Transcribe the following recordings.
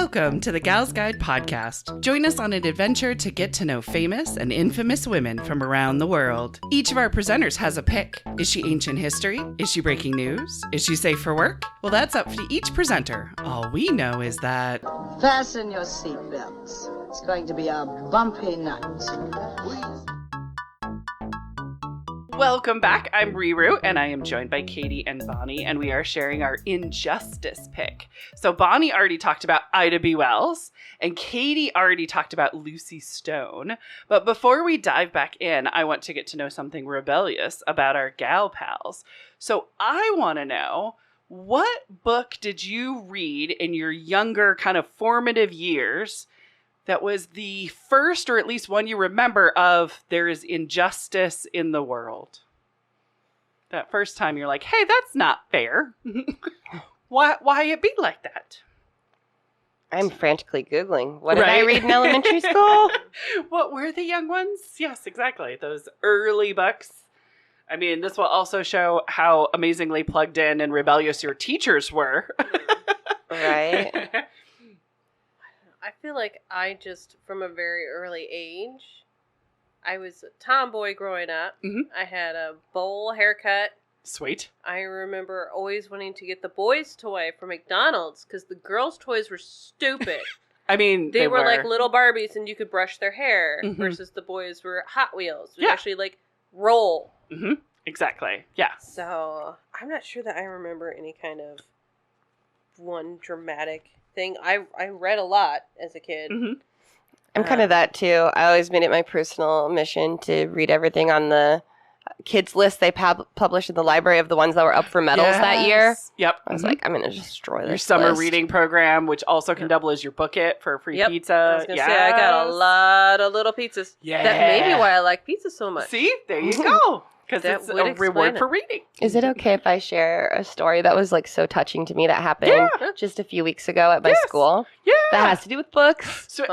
Welcome to the Gals Guide podcast. Join us on an adventure to get to know famous and infamous women from around the world. Each of our presenters has a pick. Is she ancient history? Is she breaking news? Is she safe for work? Well, that's up to each presenter. All we know is that... Fasten your seatbelts. It's going to be a bumpy night. Welcome back. I'm Riwo, and I am joined by Katie and Bonnie, and we are sharing our injustice pick. So Bonnie already talked about Ida B. Wells, and Katie already talked about Lucy Stone. But before we dive back in, I want to get to know something rebellious about our gal pals. So I want to know, what book did you read in your younger kind of formative years that was the first, or at least one you remember, of there is injustice in the world? That first time you're like, hey, that's not fair. Why it be like that? I'm frantically Googling. What did I read in elementary school? What were the young ones? Yes, exactly. Those early books. I mean, this will also show how amazingly plugged in and rebellious your teachers were. Right. I feel like I just, from a very early age, I was a tomboy growing up. Mm-hmm. I had a bowl haircut. Sweet. I remember always wanting to get the boys' toy from McDonald's because the girls' toys were stupid. I mean, they were like little Barbies and you could brush their hair versus the boys were Hot Wheels. Which actually like roll. Mm-hmm. Exactly. Yeah. So I'm not sure that I remember any kind of one dramatic thing. I read a lot as a kid. Mm-hmm. I'm kind of that too. I always made it my personal mission to read everything on the kids list they published in the library of the ones that were up for medals that year. Yep. I was like, I'm going to destroy this your summer list. reading program, which also can double as your book-it for free pizza. I was going to say, I got a lot of little pizzas. Yeah. That may be why I like pizza so much. See? There you go. Because it's would a reward explain for it. reading. Is it okay if I share a story that was like so touching to me that happened just a few weeks ago at my school? Yeah. That has to do with books. So,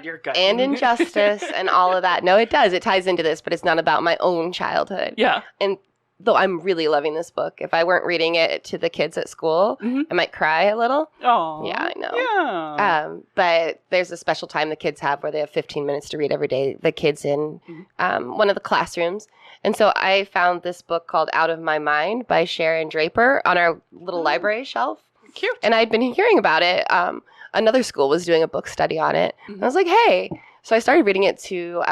you're good. And injustice and all of that. No, it does. It ties into this, but it's not about my own childhood. Yeah. And though I'm really loving this book, if I weren't reading it to the kids at school, I might cry a little. Oh. Yeah, I know. Yeah. But there's a special time the kids have where they have 15 minutes to read every day, the kids in one of the classrooms. And so I found this book called Out of My Mind by Sharon Draper on our little library shelf. Cute. And I'd been hearing about it. Another school was doing a book study on it. I was like, hey. So I started reading it to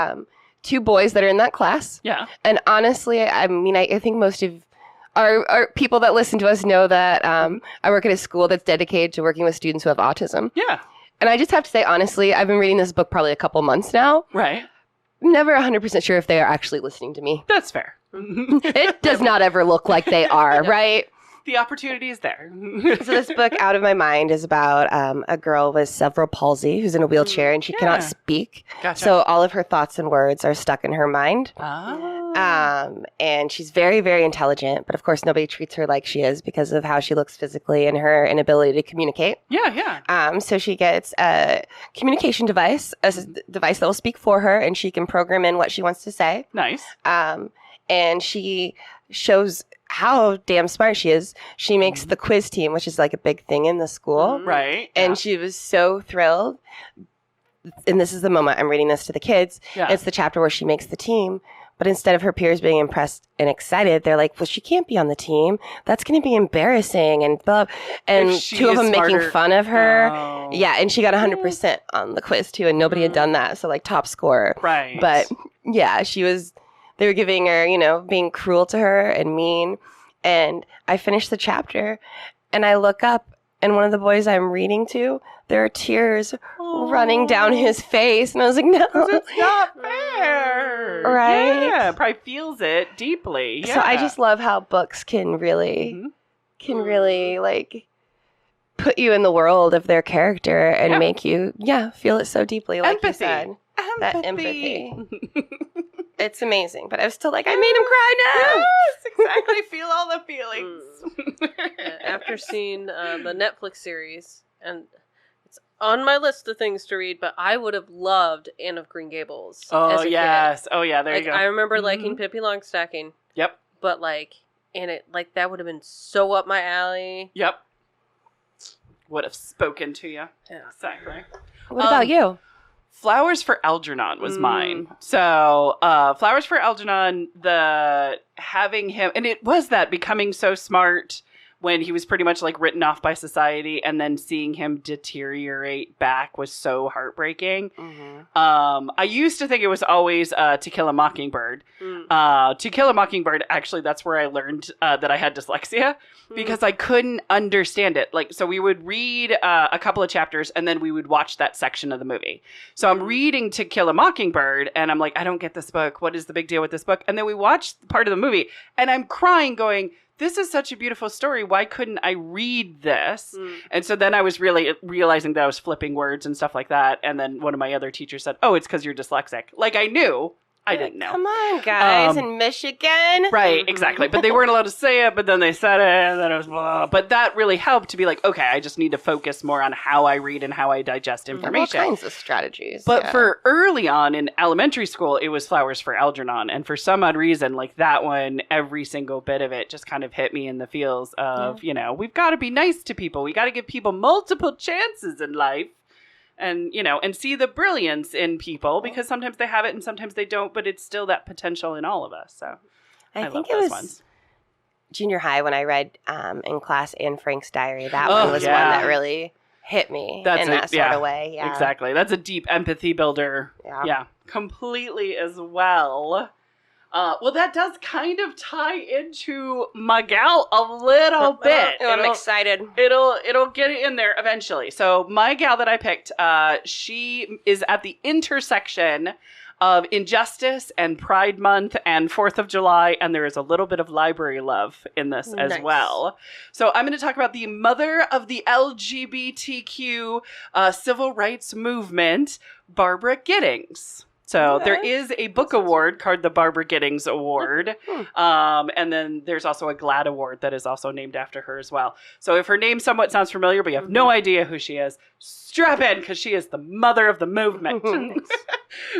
two boys that are in that class. Yeah. And honestly, I mean, I think most of our people that listen to us know that I work at a school that's dedicated to working with students who have autism. Yeah. And I just have to say, honestly, I've been reading this book probably a couple months now. Right. Never 100% sure if they are actually listening to me. That's fair. It does not ever look like they are, right? The opportunity is there. So this book, Out of My Mind, is about a girl with cerebral palsy who's in a wheelchair and she cannot speak. Gotcha. So all of her thoughts and words are stuck in her mind. And she's very, very intelligent, but of course nobody treats her like she is because of how she looks physically and her inability to communicate. Yeah. So she gets a communication device, a device that will speak for her, and she can program in what she wants to say. Nice. And she shows how damn smart she is. She makes the quiz team, which is like a big thing in the school. Right. And she was so thrilled. And this is the moment I'm reading this to the kids. Yeah. It's the chapter where she makes the team. But instead of her peers being impressed and excited, they're like, well, she can't be on the team. That's going to be embarrassing. And two of them making fun of her. Oh. Yeah. And she got 100% on the quiz too. And nobody had done that. So like top scorer. Right. But yeah, they were giving her, being cruel to her and mean. And I finished the chapter and I look up and one of the boys I'm reading to, there are tears running down his face. And I was like, no. It's not fair. Right? Yeah, probably feels it deeply. Yeah. So I just love how books can really like put you in the world of their character and make you, feel it so deeply. Like empathy. You said. That empathy. It's amazing. But I was still like, I made him cry now. Yes, exactly. Feel all the feelings. After seeing the Netflix series, and it's on my list of things to read, but I would have loved Anne of Green Gables. Oh, as a yes. kid. Oh, yeah. There you go. I remember liking Pippi Longstocking. Yep. But that would have been so up my alley. Yep. would have spoken to you. Yeah. Exactly. What about you? Flowers for Algernon was mine. So, Flowers for Algernon, having him, and it was that becoming so smart when he was pretty much like written off by society, and then seeing him deteriorate back was so heartbreaking. I used to think it was always To Kill a Mockingbird. To Kill a Mockingbird, actually, that's where I learned that I had dyslexia, because I couldn't understand it. Like, so we would read a couple of chapters, and then we would watch that section of the movie. So I'm reading To Kill a Mockingbird, and I'm like, I don't get this book. What is the big deal with this book? And then we watch part of the movie, and I'm crying going, this is such a beautiful story. Why couldn't I read this? And so then I was really realizing that I was flipping words and stuff like that. And then one of my other teachers said, oh, it's because you're dyslexic. Like, I knew. I didn't know. Come on, guys, in Michigan. Right, exactly. But they weren't allowed to say it, but then they said it, and then it was blah. But that really helped to be like, okay, I just need to focus more on how I read and how I digest information. All kinds of strategies. But for early on in elementary school, it was Flowers for Algernon. And for some odd reason, like that one, every single bit of it just kind of hit me in the feels of, you know, we've got to be nice to people. We got to give people multiple chances in life. And, you know, and see the brilliance in people, because sometimes they have it and sometimes they don't, but it's still that potential in all of us. So I think love it those was ones. Junior high when I read in class Anne Frank's diary. That one was one that really hit me in that sort of way. Yeah, exactly. That's a deep empathy builder. Yeah, completely as well. Well, that does kind of tie into Miguel a little bit. I'm excited. It'll get in there eventually. So my gal that I picked, she is at the intersection of Injustice and Pride Month and 4th of July, and there is a little bit of library love in this as well. So I'm going to talk about the mother of the LGBTQ civil rights movement, Barbara Gittings. So there is a book award called the Barbara Gittings Award. And then there's also a GLAAD Award that is also named after her as well. So if her name somewhat sounds familiar, but you have no idea who she is, strap in, because she is the mother of the movement.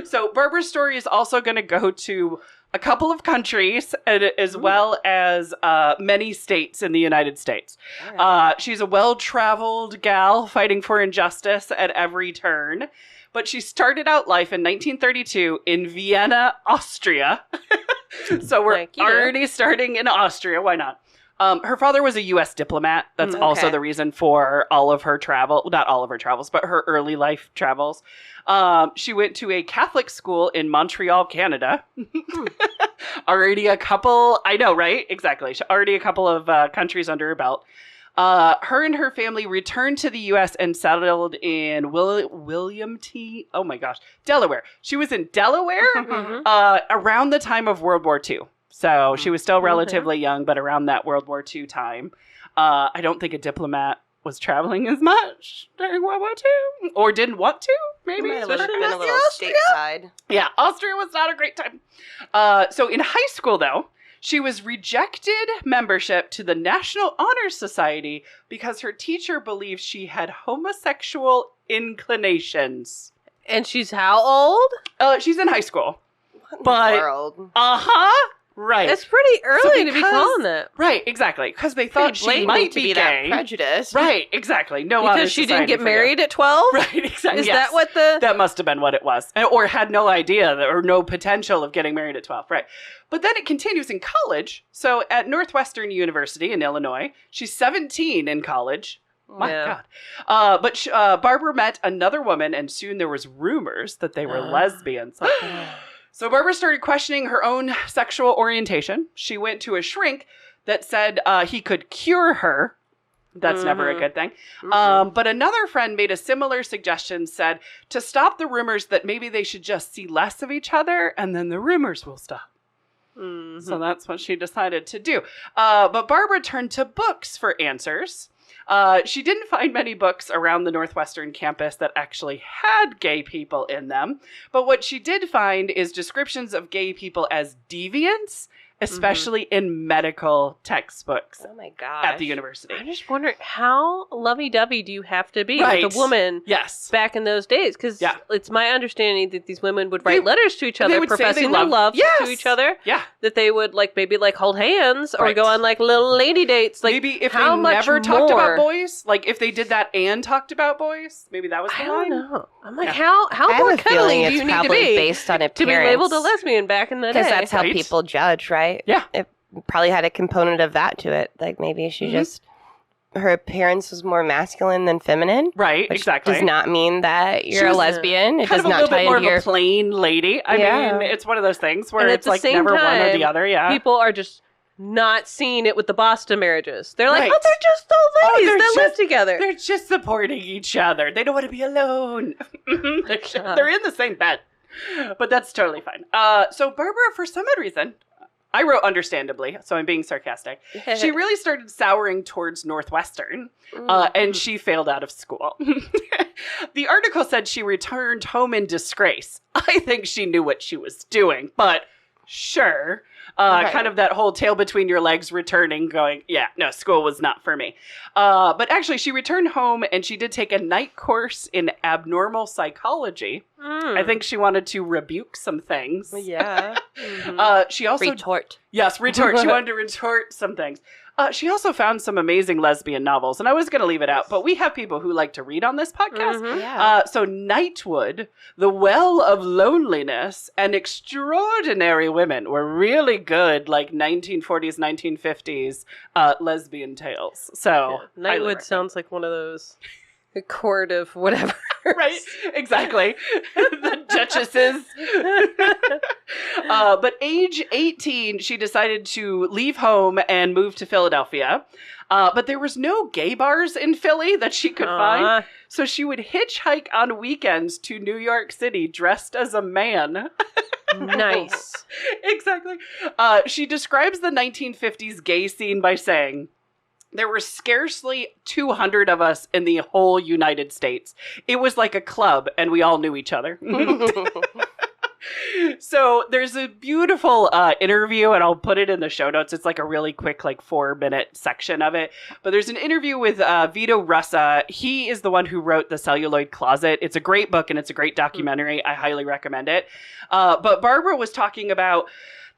So Barbara's story is also going to go to a couple of countries, as well as many states in the United States. She's a well-traveled gal fighting for injustice at every turn. But she started out life in 1932 in Vienna, Austria. So we're already starting in Austria. Why not? Her father was a U.S. diplomat. That's also the reason for all of her travel. Not all of her travels, but her early life travels. She went to a Catholic school in Montreal, Canada. Already a couple, I know, right? Exactly. Already a couple of countries under her belt. Her and her family returned to the U.S. and settled in Delaware. She was in Delaware around the time of World War II. So she was still relatively young, but around that World War II time. I don't think a diplomat was traveling as much during World War II, or didn't want to, maybe. Might have been a little stateside. Yeah, Austria was not a great time. So in high school, though, she was rejected membership to the National Honor Society because her teacher believed she had homosexual inclinations. And she's how old? She's in high school. What in the world? Right. It's pretty early to be calling that. Right, exactly. Because they thought she might be gay. That prejudice. Right, exactly. No, because she didn't get married at 12? Right, exactly. Is that what the... That must have been what it was. Or had no idea or no potential of getting married at 12. Right. But then it continues in college. So at Northwestern University in Illinois, she's 17 in college. My God. But Barbara met another woman, and soon there was rumors that they were lesbians. So Barbara started questioning her own sexual orientation. She went to a shrink that said he could cure her. That's never a good thing. But another friend made a similar suggestion, said to stop the rumors that maybe they should just see less of each other, and then the rumors will stop. So that's what she decided to do. But Barbara turned to books for answers. She didn't find many books around the Northwestern campus that actually had gay people in them. But what she did find is descriptions of gay people as deviants especially in medical textbooks Oh my gosh. at the university. I'm just wondering, how lovey-dovey do you have to be Right. with a woman Yes. back in those days? Because Yeah. it's my understanding that these women would write letters to each they other, would say they professing their love Yes. to each other. Yeah. That they would maybe hold hands or Right. go on little lady dates. Maybe if they how much never talked about more? boys, if they did that and talked about boys, maybe that was the I line. don't know. I'm like, Yeah. how I have more a feeling cuddly do it's you need to probably be based on appearance. to be labeled a lesbian back in the day? Because that's how Right. people judge, right? Yeah. It probably had a component of that to it. Maybe she just, her appearance was more masculine than feminine. Right, Which exactly. does not mean that She you're a was lesbian. It kind does of a not little tie bit more into of your... a plain lady. I Yeah. mean, it's one of those things where And at it's the same never one or the time, other. Yeah. People are just not seeing it with the Boston marriages. They're like, Right. oh, they're just the ladies they're that live just- together. They're just supporting each other. They don't want to be alone. They're in the same bed. But that's totally fine. So Barbara, for some odd reason, I wrote understandably, so I'm being sarcastic. She really started souring towards Northwestern, and she failed out of school. The article said she returned home in disgrace. I think she knew what she was doing, but sure. Right. Kind of that whole tail between your legs returning, going, yeah, no, school was not for me. But actually, she returned home and she did take a night course in abnormal psychology. I think she wanted to rebuke some things. Yeah. She also Retort. Yes, retort. She wanted to retort some things. She also found some amazing lesbian novels, and I was going to leave it out, but we have people who like to read on this podcast. Yeah. So Nightwood, The Well of Loneliness, and Extraordinary Women were really good, 1940s, 1950s lesbian tales. So highly Nightwood recommend. sounds like one of those court of whatever. Right, exactly. The duchesses. But age 18, she decided to leave home and move to Philadelphia. But there was no gay bars in Philly that she could find. So she would hitchhike on weekends to New York City dressed as a man. Nice. Exactly. She describes the 1950s gay scene by saying, there were scarcely 200 of us in the whole United States. It was like a club, and we all knew each other. So there's a beautiful interview, and I'll put it in the show notes. It's a really quick 4-minute section of it. But there's an interview with Vito Russa. He is the one who wrote The Celluloid Closet. It's a great book, and it's a great documentary. I highly recommend it. But Barbara was talking about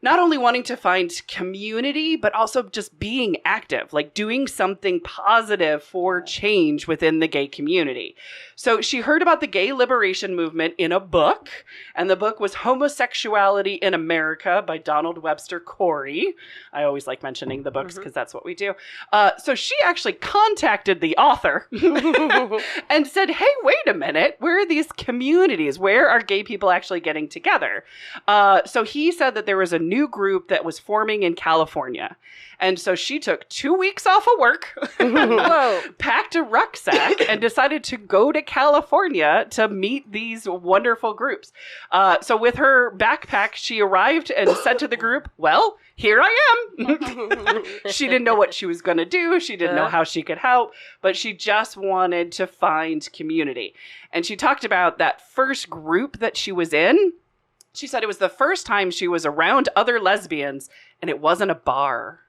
not only wanting to find community, but also just being active, doing something positive for change within the gay community. So she heard about the gay liberation movement in a book, and the book was Homosexuality in America by Donald Webster Corey. I always like mentioning the books because that's what we do. So she actually contacted the author and said, hey, wait a minute, where are these communities? Where are gay people actually getting together? So he said that there was a new group that was forming in California. And so she took 2 weeks off of work, packed a rucksack, and decided to go to California to meet these wonderful groups. So with her backpack, she arrived and said to the group, well, here I am. She didn't know what she was going to do. She didn't know how she could help, but she just wanted to find community. And she talked about that first group that she was in. She said it was the first time she was around other lesbians, and it wasn't a bar.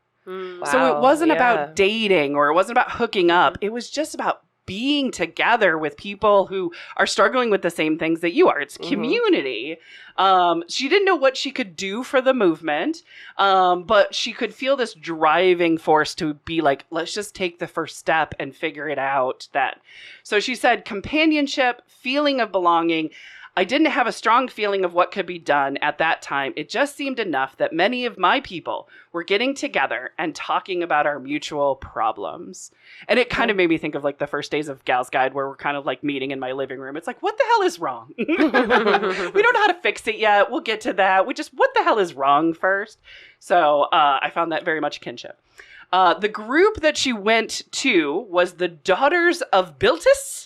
So it wasn't about dating, or it wasn't about hooking up. It was just about being together with people who are struggling with the same things that you are. It's community. She didn't know what she could do for the movement, but she could feel this driving force to be like, let's just take the first step and figure it out. So she said, companionship, feeling of belonging. I didn't have a strong feeling of what could be done at that time. It just seemed enough that many of my people were getting together and talking about our mutual problems. And it kind of made me think of the first days of Gal's Guide, where we're kind of meeting in my living room. It's what the hell is wrong? We don't know how to fix it yet. We'll get to that. What the hell is wrong first? So I found that very much kinship. The group that she went to was the Daughters of Biltis.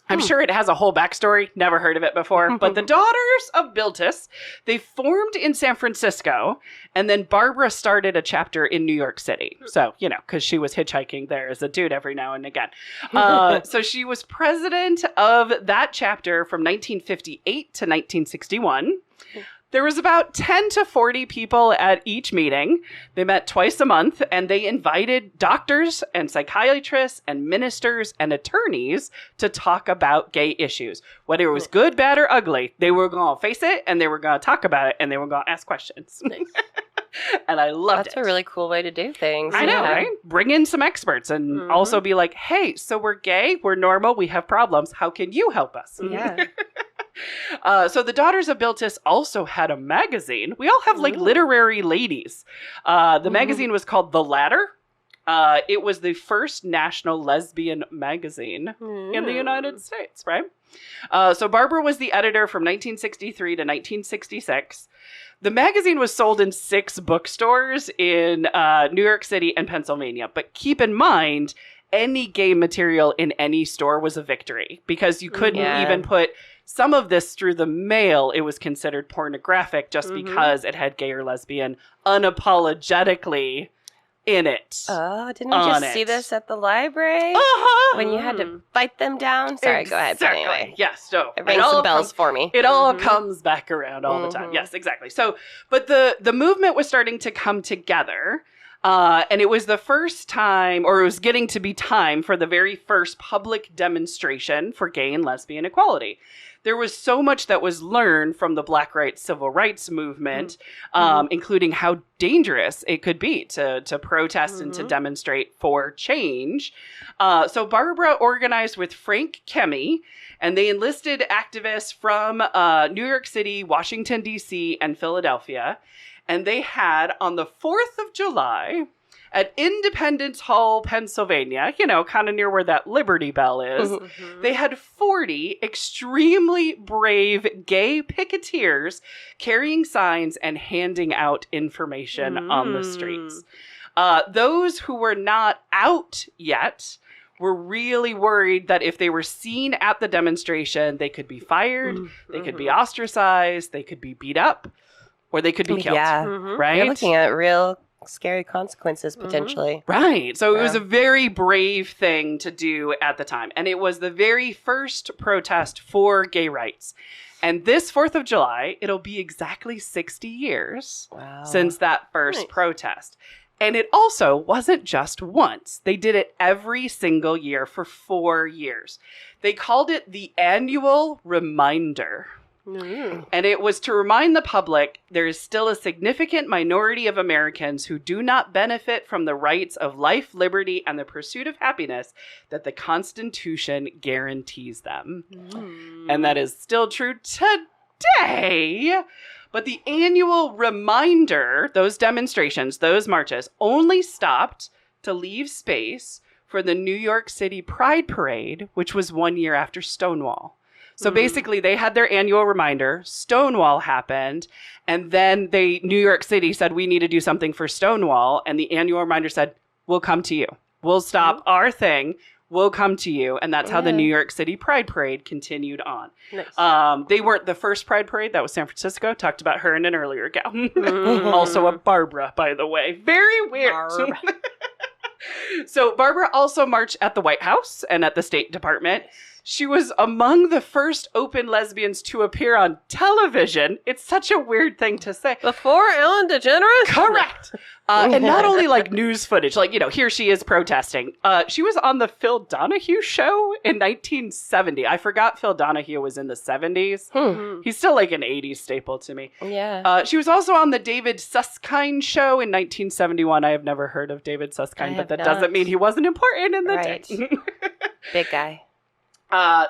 I'm sure it has a whole backstory. Never heard of it before. But the Daughters of Biltis, they formed in San Francisco. And then Barbara started a chapter in New York City. So, because she was hitchhiking there as a dude every now and again. So she was president of that chapter from 1958 to 1961. There was about 10 to 40 people at each meeting. They met twice a month, and they invited doctors and psychiatrists and ministers and attorneys to talk about gay issues. Whether it was good, bad, or ugly, they were going to face it, and they were going to talk about it, and they were going to ask questions. Nice. And I loved That's it. a really cool way to do things. I know, Yeah. right? Bring in some experts and also be like, hey, so we're gay, we're normal, we have problems. How can you help us? Yeah. So the Daughters of Biltis also had a magazine. We all have like literary ladies. The magazine was called The Ladder. It was the first national lesbian magazine in the United States, right? So Barbara was the editor from 1963 to 1966. The magazine was sold in 6 bookstores in New York City and Pennsylvania. But keep in mind, any gay material in any store was a victory because you couldn't even put some of this through the mail. It was considered pornographic just because it had gay or lesbian unapologetically in it. Oh, didn't we just see this at the library? When you had to fight them down? Sorry, go ahead. But anyway. Yes, so It rang some bells for me. It all comes back around all the time. Yes, exactly. So, but the movement was starting to come together. And it was the first time, or it was getting to be time for the very first public demonstration for gay and lesbian equality. There was so much that was learned from the Black rights, civil rights movement, including how dangerous it could be to protest and to demonstrate for change. So Barbara organized with Frank Kameny, and they enlisted activists from New York City, Washington, D.C., and Philadelphia. And they had, on the 4th of July, at Independence Hall, Pennsylvania, you know, kind of near where that Liberty Bell is, they had 40 extremely brave gay picketeers carrying signs and handing out information on the streets. Those who were not out yet were really worried that if they were seen at the demonstration, they could be fired, they could be ostracized, they could be beat up, or they could be killed. Yeah. Right? You're looking at real scary consequences potentially. Right. So it was a very brave thing to do at the time. And it was the very first protest for gay rights. And this 4th of July, it'll be exactly 60 years since that first protest. And it also wasn't just once. They did it every single year for 4 years. They called it the Annual Reminder. And it was to remind the public there is still a significant minority of Americans who do not benefit from the rights of life, liberty, and the pursuit of happiness that the Constitution guarantees them. And that is still true today. But the Annual Reminder, those demonstrations, those marches, only stopped to leave space for the New York City Pride Parade, which was 1 year after Stonewall. So basically, they had their annual reminder. Stonewall happened. And then New York City said, we need to do something for Stonewall. And the annual reminder said, we'll come to you. We'll stop our thing. We'll come to you. And that's how the New York City Pride Parade continued on. Nice. They weren't the first Pride Parade. That was San Francisco. Talked about her in an earlier gal. Also a Barbara, by the way. Very weird. So Barbara also marched at the White House and at the State Department. She was among the first open lesbians to appear on television. It's such a weird thing to say. Before Ellen DeGeneres? Correct. And not only like news footage, like, you know, here she is protesting. She was on the Phil Donahue show in 1970. I forgot Phil Donahue was in the 70s. He's still like an 80s staple to me. Yeah. She was also on the David Susskind show in 1971. I have never heard of David Susskind, but that doesn't mean he wasn't important in the day. Big guy.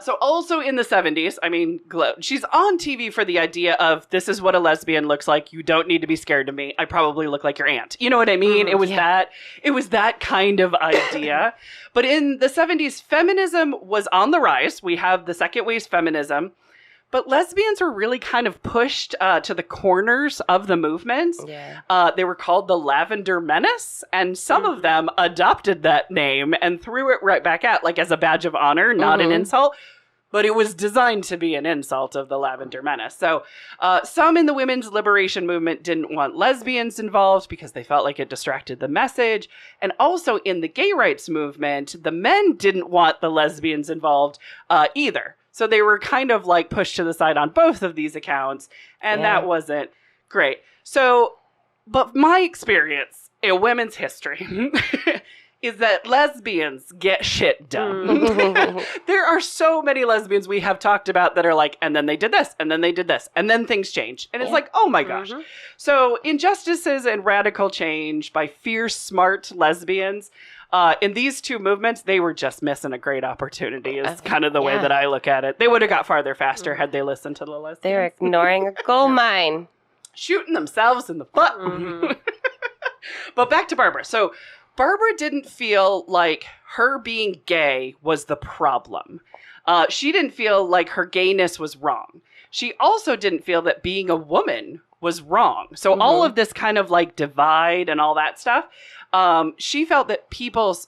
So also in the 70s, I mean, she's on TV for the idea of this is what a lesbian looks like. You don't need to be scared of me. I probably look like your aunt. You know what I mean? It was that kind of idea. But in the 70s, feminism was on the rise. We have the second wave feminism. But lesbians were really kind of pushed to the corners of the movement. Yeah. They were called the Lavender Menace, and some of them adopted that name and threw it right back out, like as a badge of honor, not an insult. But it was designed to be an insult of the Lavender Menace. So some in the women's liberation movement didn't want lesbians involved because they felt like it distracted the message. And also in the gay rights movement, the men didn't want the lesbians involved either. So they were kind of like pushed to the side on both of these accounts. And that wasn't Great. So, but my experience in women's history is that lesbians get shit done. There are so many lesbians we have talked about that are like, and then they did this, and then they did this, and then things changed. And it's like, oh my gosh. So Injustices and Radical Change by fierce, smart lesbians. In these two movements, they were just missing a great opportunity is kind of the way that I look at it. They would have got farther faster had they listened to the lesbians. They were ignoring a gold mine. Shooting themselves in the foot. But back to Barbara. So Barbara didn't feel like her being gay was the problem. She didn't feel like her gayness was wrong. She also didn't feel that being a woman was wrong. So all of this kind of like divide and all that stuff, she felt that people's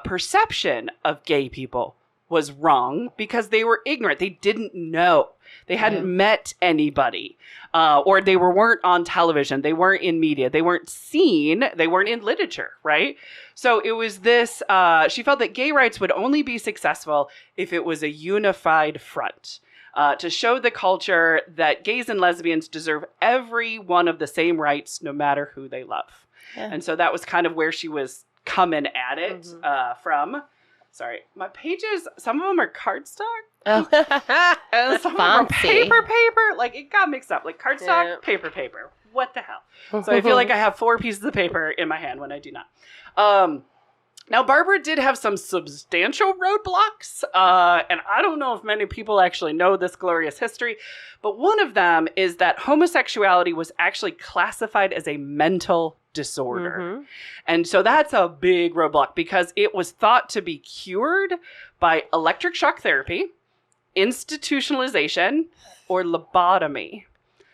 perception of gay people was wrong because they were ignorant. They didn't know. They hadn't met anybody, or they weren't on television. They weren't in media. They weren't seen. They weren't in literature, right? So it was this, she felt that gay rights would only be successful if it was a unified front. To show the culture that gays and lesbians deserve every one of the same rights, no matter who they love. And so that was kind of where she was coming at it from. Sorry, my pages, some of them are cardstock. And some of them are paper. Like, it got mixed up. Like, cardstock, paper. What the hell? So I feel like I have 4 pieces of paper in my hand when I do not. Now, Barbara did have some substantial roadblocks, and I don't know if many people actually know this glorious history, but one of them is that homosexuality was actually classified as a mental disorder. And so that's a big roadblock because it was thought to be cured by electric shock therapy, institutionalization, or lobotomy.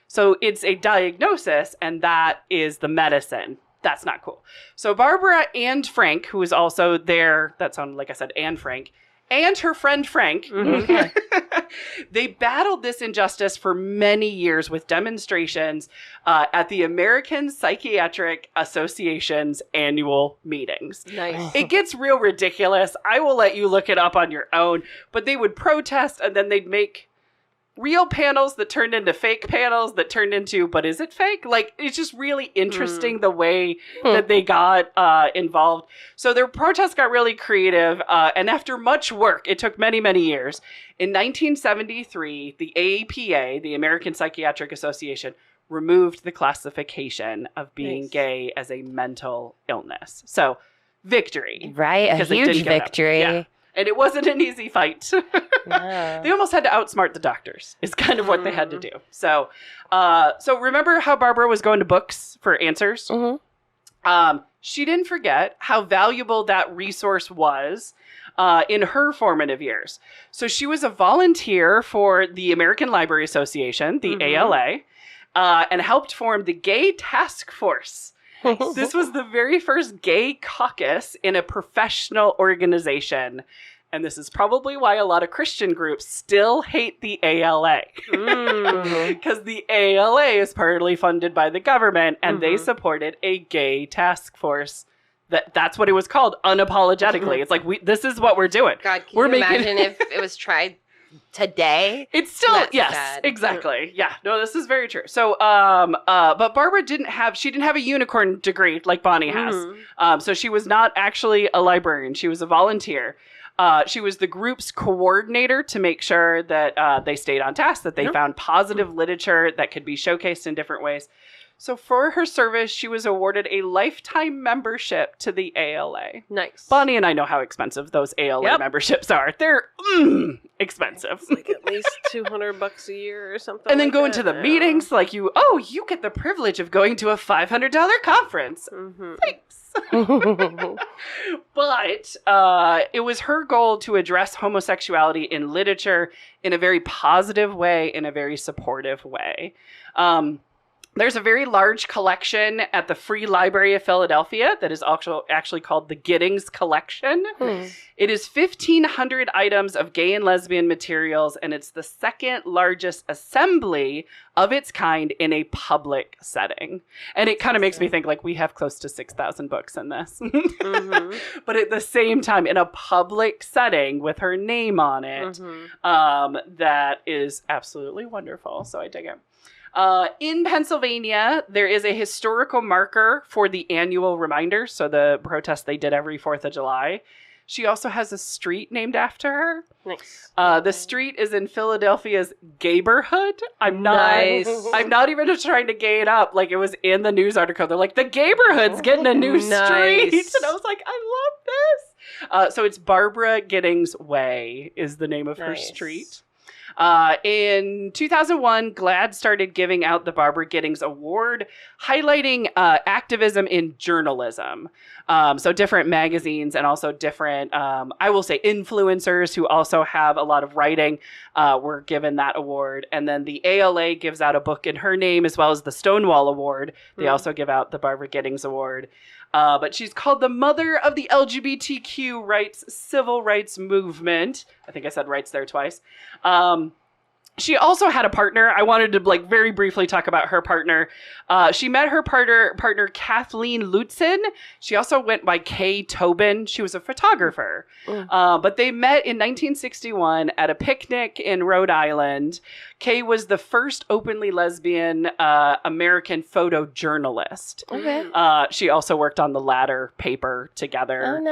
So it's a diagnosis, and that is the medicine. That's not cool. So Barbara and Frank, who is also there, that sounded like I said, and Frank, and her friend Frank, they battled this injustice for many years with demonstrations at the American Psychiatric Association's annual meetings. Nice. It gets real ridiculous. I will let you look it up on your own, but they would protest and then they'd make real panels that turned into fake panels that turned into, but is it fake? Like, it's just really interesting the way that they got involved. So their protests got really creative. And after much work, it took many, many years. In 1973, the APA, the American Psychiatric Association, removed the classification of being gay as a mental illness. So, victory. Right, a huge victory. Yeah. And it wasn't an easy fight. They almost had to outsmart the doctors, is kind of what they had to do. So remember how Barbara was going to books for answers? She didn't forget how valuable that resource was in her formative years. So she was a volunteer for the American Library Association, the ALA, and helped form the Gay Task Force. This was the very first gay caucus in a professional organization. And this is probably why a lot of Christian groups still hate the ALA. Because the ALA is partly funded by the government, and they supported a gay task force. That's what it was called, unapologetically. It's like, this is what we're doing. God, can you imagine if it was tried today? It's still, yes, sad. Exactly. Yeah, no, this is very true. So, but Barbara didn't have a unicorn degree like Bonnie has. So she was not actually a librarian. She was a volunteer. She was the group's coordinator to make sure that they stayed on task, that they found positive literature that could be showcased in different ways. So for her service, she was awarded a lifetime membership to the ALA. Nice. Bonnie and I know how expensive those ALA memberships are. They're expensive. It's like at least $200 a year or something. And then like going to the meetings, like you get the privilege of going to a $500 conference. Thanks. But it was her goal to address homosexuality in literature in a very positive way, in a very supportive way. There's a very large collection at the Free Library of Philadelphia that is also actually called the Gittings Collection. It is 1,500 items of gay and lesbian materials, and it's the second largest assembly of its kind in a public setting. And it kind of makes me think, like, we have close to 6,000 books in this. But at the same time, in a public setting with her name on it, that is absolutely wonderful. So I dig it. In Pennsylvania, there is a historical marker for the annual reminder, so the protest they did every 4th of July. She also has a street named after her. Nice. The street is in Philadelphia's Gayborhood. I'm not even trying to gay it up. Like, it was in the news article. They're like, the Gayborhood's getting a new street. And I was like, I love this. So it's Barbara Gittings Way is the name of her street. In 2001, GLAAD started giving out the Barbara Gittings Award, highlighting activism in journalism. So different magazines and also different, I will say, influencers who also have a lot of writing were given that award. And then the ALA gives out a book in her name, as well as the Stonewall Award. They also give out the Barbara Gittings Award. But she's called the mother of the LGBTQ civil rights movement. I think I said rights there twice. She also had a partner. I wanted to very briefly talk about her partner. She met her partner Kathleen Lutzen. She also went by Kay Tobin. She was a photographer. But they met in 1961 at a picnic in Rhode Island. Kay was the first openly lesbian American photojournalist. Okay. She also worked on the Ladder paper together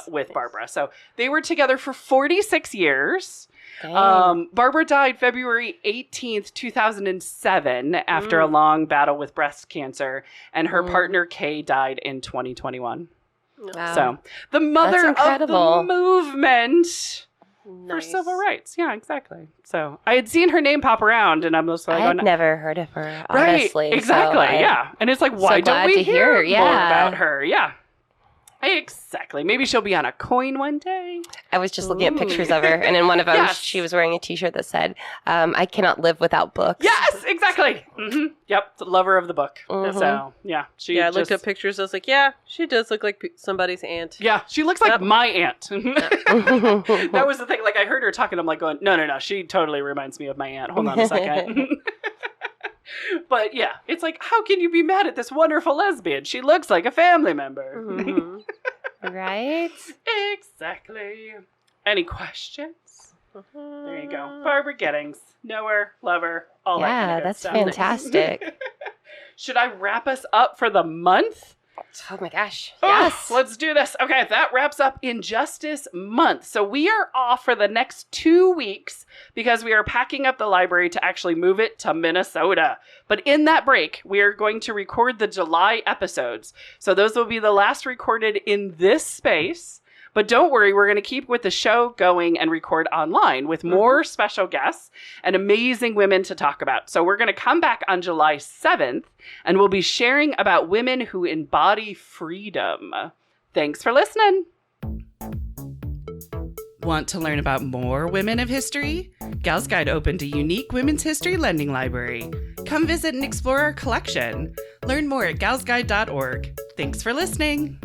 with Barbara. So they were together for 46 years. Barbara died February 18th, 2007 after a long battle with breast cancer, and her partner Kay died in 2021. Wow. So the mother of the movement for civil rights. Yeah, exactly. So I had seen her name pop around, and I'm just like, I'd never heard of her, honestly. Right, exactly, yeah. And it's like, why don't we hear more about her? Yeah. Exactly. Maybe she'll be on a coin one day. I was just looking at pictures of her, and in one of them, she was wearing a T-shirt that said, I cannot live without books. Yes, exactly. Mm-hmm. Yep, the lover of the book. So, yeah. I looked at pictures. I was like, she does look like somebody's aunt. Yeah, she looks like my aunt. That was the thing. Like, I heard her talking. I'm like going, no, she totally reminds me of my aunt. Hold on a second. But yeah, it's like, how can you be mad at this wonderful lesbian? She looks like a family member. Right? Exactly. Any questions? There you go. Barbara Gittings. Know her, love her, all that kind of good stuff. Yeah, that's fantastic. Should I wrap us up for the month? Oh my gosh. Yes. Let's do this. Okay, that wraps up Injustice Month. So we are off for the next 2 weeks because we are packing up the library to actually move it to Minnesota. But in that break, we are going to record the July episodes. So those will be the last recorded in this space. But don't worry, we're going to keep with the show going and record online with more special guests and amazing women to talk about. So we're going to come back on July 7th, and we'll be sharing about women who embody freedom. Thanks for listening. Want to learn about more women of history? Gals Guide opened a unique women's history lending library. Come visit and explore our collection. Learn more at galsguide.org. Thanks for listening.